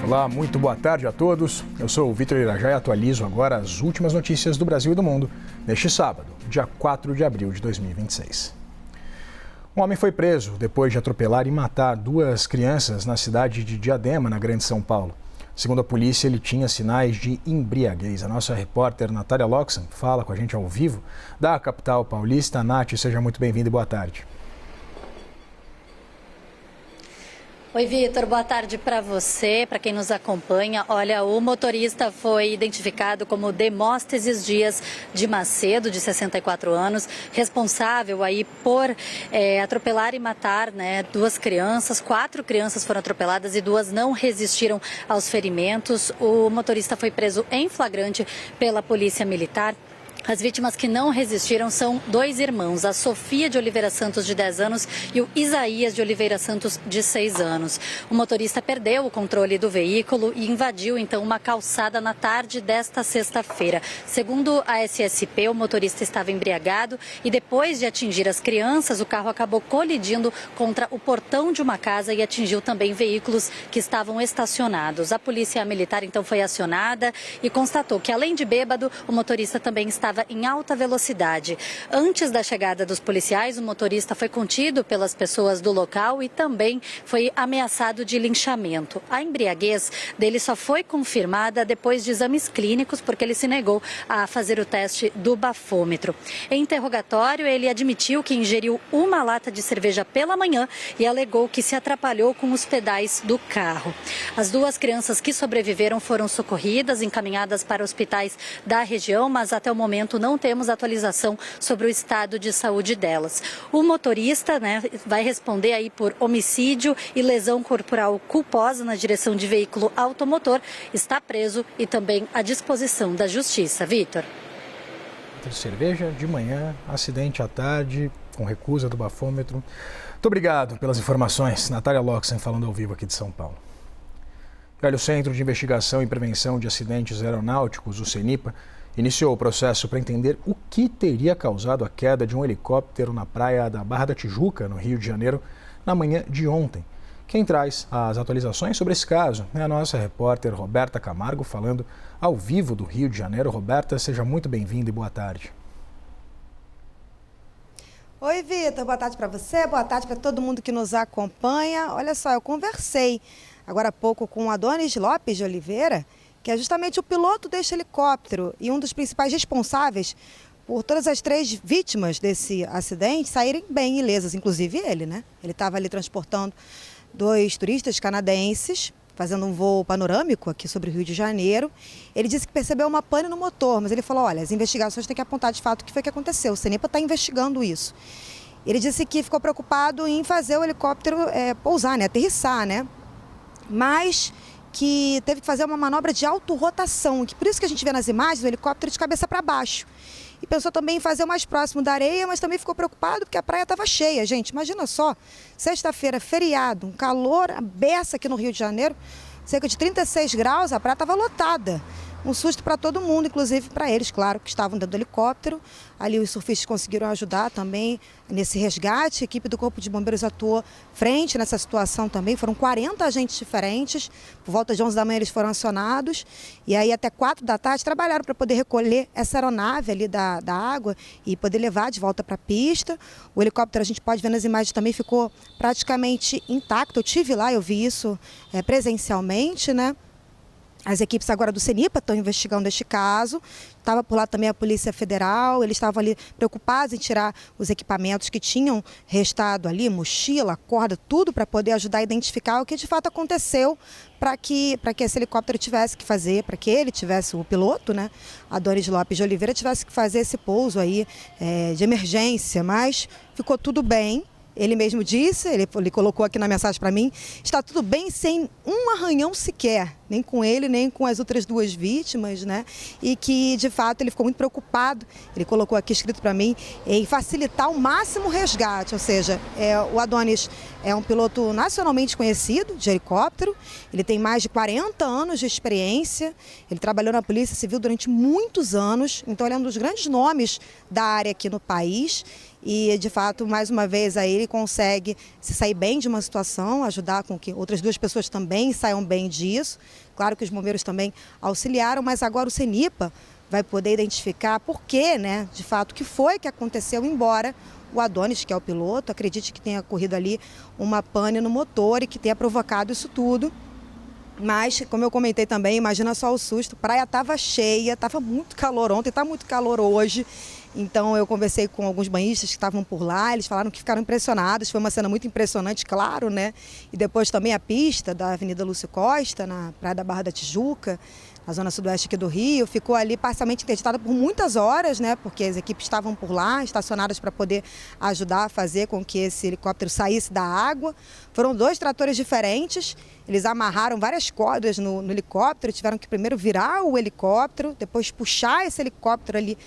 Olá, muito boa tarde a todos. Eu sou o Vitor Irajá e atualizo agora as últimas notícias do Brasil e do mundo neste sábado, dia 4 de abril de 2026. Um homem foi preso depois de atropelar e matar duas crianças na cidade de Diadema, na Grande São Paulo. Segundo a polícia, ele tinha sinais de embriaguez. A nossa repórter Natália Loxan fala com a gente ao vivo da capital paulista. Nath, seja muito bem-vinda e boa tarde. Oi, Vitor, boa tarde para você, para quem nos acompanha. Olha, o motorista foi identificado como Demóstenes Dias de Macedo, de 64 anos, responsável aí por atropelar e matar, duas crianças. 4 crianças foram atropeladas e 2 não resistiram aos ferimentos. O motorista foi preso em flagrante pela Polícia Militar. As vítimas que não resistiram são 2 irmãos, a Sofia de Oliveira Santos, de 10 anos, e o Isaías de Oliveira Santos, de 6 anos. O motorista perdeu o controle do veículo e invadiu, então, uma calçada na tarde desta sexta-feira. Segundo a SSP, o motorista estava embriagado e, depois de atingir as crianças, o carro acabou colidindo contra o portão de uma casa e atingiu também veículos que estavam estacionados. A polícia militar, então, foi acionada e constatou que, além de bêbado, o motorista também estava em alta velocidade. Antes da chegada dos policiais, o motorista foi contido pelas pessoas do local e também foi ameaçado de linchamento. A embriaguez dele só foi confirmada depois de exames clínicos, porque ele se negou a fazer o teste do bafômetro. Em interrogatório, ele admitiu que ingeriu uma lata de cerveja pela manhã e alegou que se atrapalhou com os pedais do carro. As 2 crianças que sobreviveram foram socorridas, encaminhadas para hospitais da região, mas até o momento não temos atualização sobre o estado de saúde delas. O motorista, vai responder aí por homicídio e lesão corporal culposa na direção de veículo automotor, está preso e também à disposição da Justiça. Vitor. Cerveja de manhã, acidente à tarde, com recusa do bafômetro. Muito obrigado pelas informações. Natália Loxan falando ao vivo aqui de São Paulo. Olha, o Centro de Investigação e Prevenção de Acidentes Aeronáuticos, o CENIPA, iniciou o processo para entender o que teria causado a queda de um helicóptero na praia da Barra da Tijuca, no Rio de Janeiro, na manhã de ontem. Quem traz as atualizações sobre esse caso é a nossa repórter Roberta Camargo, falando ao vivo do Rio de Janeiro. Roberta, seja muito bem-vinda e boa tarde. Oi, Vitor, boa tarde para você, boa tarde para todo mundo que nos acompanha. Olha só, eu conversei agora há pouco com o Adonis Lopes de Oliveira, que é justamente o piloto deste helicóptero e um dos principais responsáveis por todas as 3 vítimas desse acidente saírem bem ilesas, inclusive ele, Ele estava ali transportando 2 turistas canadenses, fazendo um voo panorâmico aqui sobre o Rio de Janeiro. Ele disse que percebeu uma pane no motor, mas ele falou, olha, as investigações têm que apontar de fato o que foi que aconteceu, o CENIPA está investigando isso. Ele disse que ficou preocupado em fazer o helicóptero pousar, aterrissar, mas que teve que fazer uma manobra de autorrotação, que por isso que a gente vê nas imagens o helicóptero de cabeça para baixo. E pensou também em fazer o mais próximo da areia, mas também ficou preocupado porque a praia estava cheia. Gente, imagina só, sexta-feira, feriado, um calor a beça aqui no Rio de Janeiro, cerca de 36 graus, a praia estava lotada. Um susto para todo mundo, inclusive para eles, claro, que estavam dentro do helicóptero. Ali os surfistas conseguiram ajudar também nesse resgate. A equipe do Corpo de Bombeiros atuou frente nessa situação também. Foram 40 agentes diferentes. Por volta de 11 da manhã eles foram acionados. E aí até 4 da tarde trabalharam para poder recolher essa aeronave ali da água e poder levar de volta para a pista. O helicóptero, a gente pode ver nas imagens, também ficou praticamente intacto. Eu estive lá, eu vi isso presencialmente, As equipes agora do CENIPA estão investigando este caso. Estava por lá também a Polícia Federal. Eles estavam ali preocupados em tirar os equipamentos que tinham restado ali, mochila, corda, tudo para poder ajudar a identificar o que de fato aconteceu para que esse helicóptero tivesse que fazer, para que ele tivesse, o piloto, Adonis Lopes de Oliveira, tivesse que fazer esse pouso aí de emergência. Mas ficou tudo bem. Ele mesmo disse, ele colocou aqui na mensagem para mim, está tudo bem sem um arranhão sequer, nem com ele, nem com as outras 2 vítimas, E que, de fato, ele ficou muito preocupado, ele colocou aqui escrito para mim, em facilitar o máximo o resgate, ou seja, o Adonis é um piloto nacionalmente conhecido de helicóptero, ele tem mais de 40 anos de experiência, ele trabalhou na Polícia Civil durante muitos anos, então ele é um dos grandes nomes da área aqui no país. E, de fato, mais uma vez, aí ele consegue se sair bem de uma situação, ajudar com que outras 2 pessoas também saiam bem disso. Claro que os bombeiros também auxiliaram, mas agora o CENIPA vai poder identificar por que, né, de fato, o que foi que aconteceu, embora o Adonis, que é o piloto, acredite que tenha ocorrido ali uma pane no motor e que tenha provocado isso tudo. Mas, como eu comentei também, imagina só o susto, a praia estava cheia, estava muito calor ontem, está muito calor hoje. Então eu conversei com alguns banhistas que estavam por lá, eles falaram que ficaram impressionados, foi uma cena muito impressionante, claro, né? E depois também a pista da Avenida Lúcio Costa, na Praia da Barra da Tijuca, na zona sudoeste aqui do Rio, ficou ali parcialmente interditada por muitas horas, né? Porque as equipes estavam por lá, estacionadas para poder ajudar a fazer com que esse helicóptero saísse da água. Foram 2 tratores diferentes, eles amarraram várias cordas no helicóptero, tiveram que primeiro virar o helicóptero, depois puxar esse helicóptero ali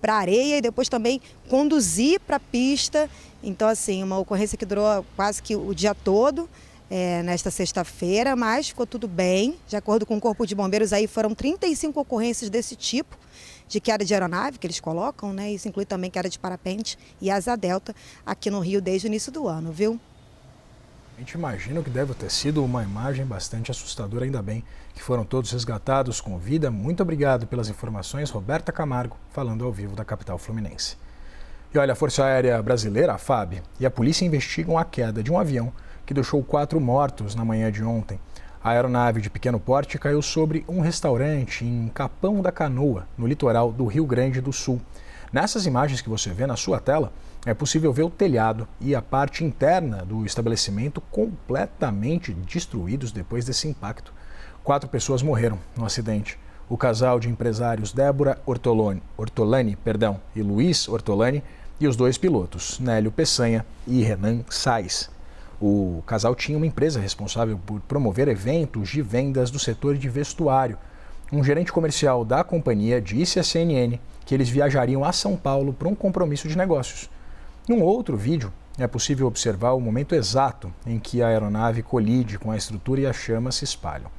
para a areia e depois também conduzir para a pista. Então, assim, uma ocorrência que durou quase que o dia todo, nesta sexta-feira, mas ficou tudo bem. De acordo com o Corpo de Bombeiros, aí foram 35 ocorrências desse tipo, de queda de aeronave, que eles colocam, né? Isso inclui também queda de parapente e asa delta aqui no Rio desde o início do ano, viu? A gente imagina que deve ter sido uma imagem bastante assustadora, ainda bem que foram todos resgatados com vida. Muito obrigado pelas informações, Roberta Camargo, falando ao vivo da capital fluminense. E olha, a Força Aérea Brasileira, a FAB, e a polícia investigam a queda de um avião que deixou 4 mortos na manhã de ontem. A aeronave de pequeno porte caiu sobre um restaurante em Capão da Canoa, no litoral do Rio Grande do Sul. Nessas imagens que você vê na sua tela, é possível ver o telhado e a parte interna do estabelecimento completamente destruídos depois desse impacto. 4 pessoas morreram no acidente. O casal de empresários Débora Ortolani e Luiz Ortolani e os 2 pilotos, Nélio Peçanha e Renan Sais. O casal tinha uma empresa responsável por promover eventos de vendas do setor de vestuário. Um gerente comercial da companhia disse à CNN que eles viajariam a São Paulo para um compromisso de negócios. Num outro vídeo, é possível observar o momento exato em que a aeronave colide com a estrutura e as chamas se espalham.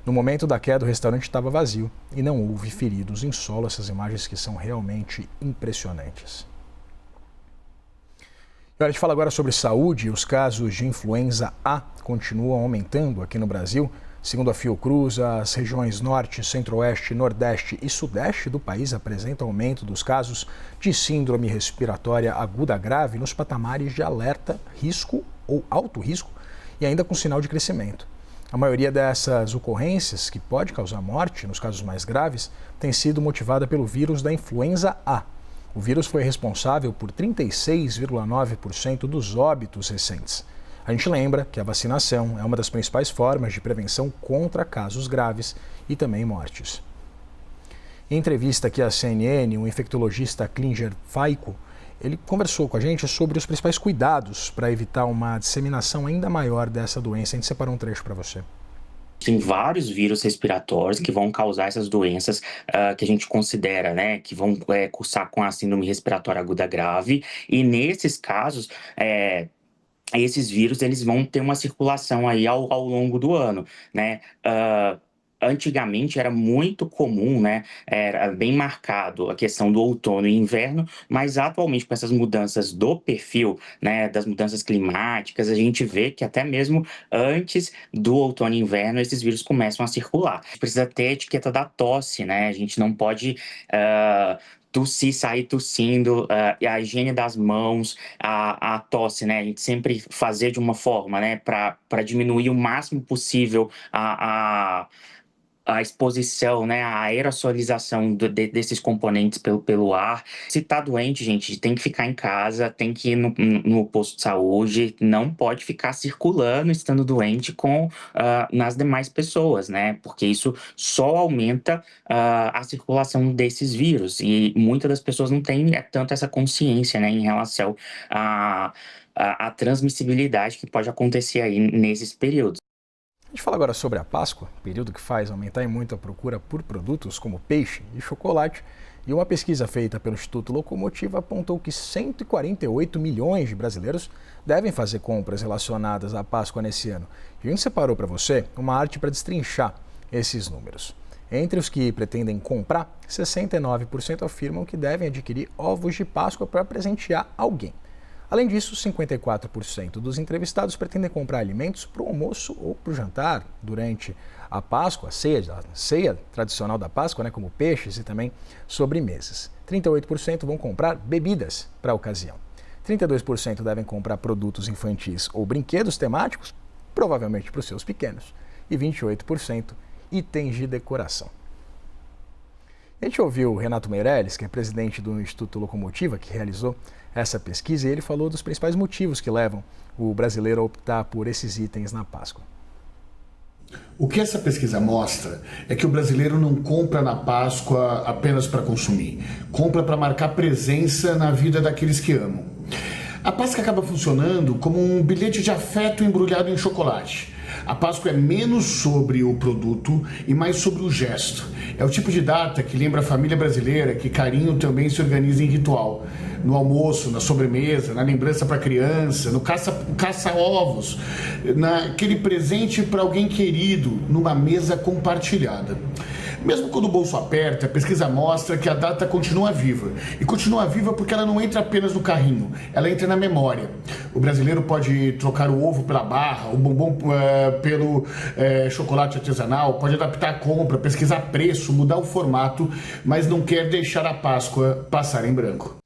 No momento da queda, o restaurante estava vazio e não houve feridos em solo. Essas imagens que são realmente impressionantes. A gente fala agora sobre saúde. Os casos de influenza A continuam aumentando aqui no Brasil. Segundo a Fiocruz, as regiões Norte, Centro-Oeste, Nordeste e Sudeste do país apresentam aumento dos casos de síndrome respiratória aguda grave nos patamares de alerta, risco ou alto risco e ainda com sinal de crescimento. A maioria dessas ocorrências, que pode causar morte nos casos mais graves, tem sido motivada pelo vírus da influenza A. O vírus foi responsável por 36,9% dos óbitos recentes. A gente lembra que a vacinação é uma das principais formas de prevenção contra casos graves e também mortes. Em entrevista aqui à CNN, o infectologista Klinger Faico, ele conversou com a gente sobre os principais cuidados para evitar uma disseminação ainda maior dessa doença. A gente separou um trecho para você. Tem vários vírus respiratórios que vão causar essas doenças que a gente considera, né, que vão cursar com a síndrome respiratória aguda grave. E nesses casos, esses vírus eles vão ter uma circulação aí ao longo do ano, né? Antigamente era muito comum, né? Era bem marcado a questão do outono e inverno, mas atualmente com essas mudanças do perfil, né, das mudanças climáticas, a gente vê que até mesmo antes do outono e inverno esses vírus começam a circular. A gente precisa ter a etiqueta da tosse, né? A gente não pode tossir, sair tossindo, a higiene das mãos, a tosse, né? A gente sempre fazer de uma forma, né, para diminuir o máximo possível a exposição, né, a aerosolização desses componentes pelo ar. Se tá doente, gente, tem que ficar em casa, tem que ir no posto de saúde, não pode ficar circulando estando doente nas demais pessoas, né, porque isso só aumenta a circulação desses vírus e muitas das pessoas não têm tanto essa consciência, né, em relação à transmissibilidade que pode acontecer aí nesses períodos. A gente fala agora sobre a Páscoa, período que faz aumentar em muito a procura por produtos como peixe e chocolate. E uma pesquisa feita pelo Instituto Locomotiva apontou que 148 milhões de brasileiros devem fazer compras relacionadas à Páscoa nesse ano. E a gente separou para você uma arte para destrinchar esses números. Entre os que pretendem comprar, 69% afirmam que devem adquirir ovos de Páscoa para presentear alguém. Além disso, 54% dos entrevistados pretendem comprar alimentos para o almoço ou para o jantar durante a Páscoa, a ceia tradicional da Páscoa, como peixes e também sobremesas. 38% vão comprar bebidas para a ocasião. 32% devem comprar produtos infantis ou brinquedos temáticos, provavelmente para os seus pequenos. E 28% itens de decoração. A gente ouviu o Renato Meirelles, que é presidente do Instituto Locomotiva, que realizou essa pesquisa, e ele falou dos principais motivos que levam o brasileiro a optar por esses itens na Páscoa. O que essa pesquisa mostra é que o brasileiro não compra na Páscoa apenas para consumir, compra para marcar presença na vida daqueles que amam. A Páscoa acaba funcionando como um bilhete de afeto embrulhado em chocolate. A Páscoa é menos sobre o produto e mais sobre o gesto. É o tipo de data que lembra a família brasileira que carinho também se organiza em ritual. No almoço, na sobremesa, na lembrança para a criança, no caça-ovos, naquele presente para alguém querido, numa mesa compartilhada. Mesmo quando o bolso aperta, a pesquisa mostra que a data continua viva. E continua viva porque ela não entra apenas no carrinho, ela entra na memória. O brasileiro pode trocar o ovo pela barra, o bombom pelo chocolate artesanal, pode adaptar a compra, pesquisar preço, mudar o formato, mas não quer deixar a Páscoa passar em branco.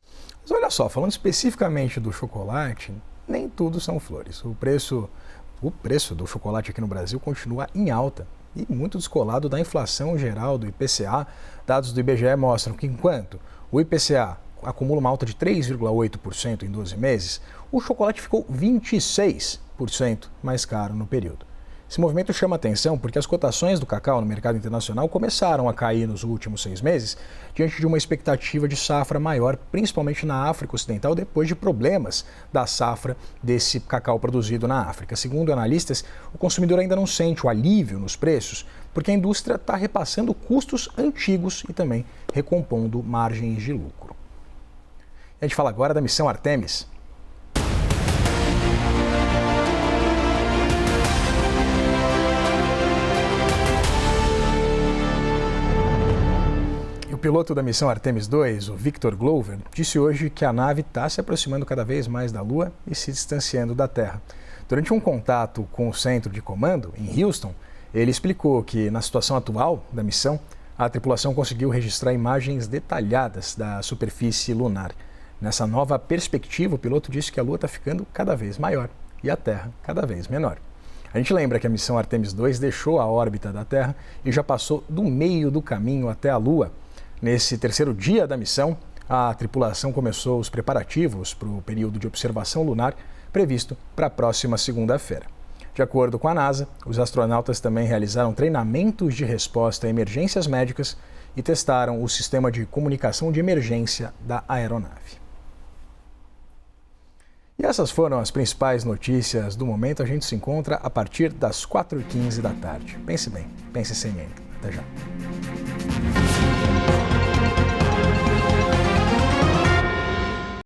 Mas olha só, falando especificamente do chocolate, nem tudo são flores. O preço do chocolate aqui no Brasil continua em alta e muito descolado da inflação geral do IPCA. Dados do IBGE mostram que enquanto o IPCA acumula uma alta de 3,8% em 12 meses, o chocolate ficou 26% mais caro no período. Esse movimento chama atenção porque as cotações do cacau no mercado internacional começaram a cair nos últimos 6 meses diante de uma expectativa de safra maior, principalmente na África Ocidental, depois de problemas da safra desse cacau produzido na África. Segundo analistas, o consumidor ainda não sente o alívio nos preços porque a indústria está repassando custos antigos e também recompondo margens de lucro. A gente fala agora da missão Artemis. O piloto da missão Artemis 2, o Victor Glover, disse hoje que a nave está se aproximando cada vez mais da Lua e se distanciando da Terra. Durante um contato com o centro de comando, em Houston, ele explicou que, na situação atual da missão, a tripulação conseguiu registrar imagens detalhadas da superfície lunar. Nessa nova perspectiva, o piloto disse que a Lua está ficando cada vez maior e a Terra cada vez menor. A gente lembra que a missão Artemis 2 deixou a órbita da Terra e já passou do meio do caminho até a Lua. Nesse terceiro dia da missão, a tripulação começou os preparativos para o período de observação lunar previsto para a próxima segunda-feira. De acordo com a NASA, os astronautas também realizaram treinamentos de resposta a emergências médicas e testaram o sistema de comunicação de emergência da aeronave. E essas foram as principais notícias do momento. A gente se encontra a partir das 4h15 da tarde. Pense bem, pense CNN. Até já.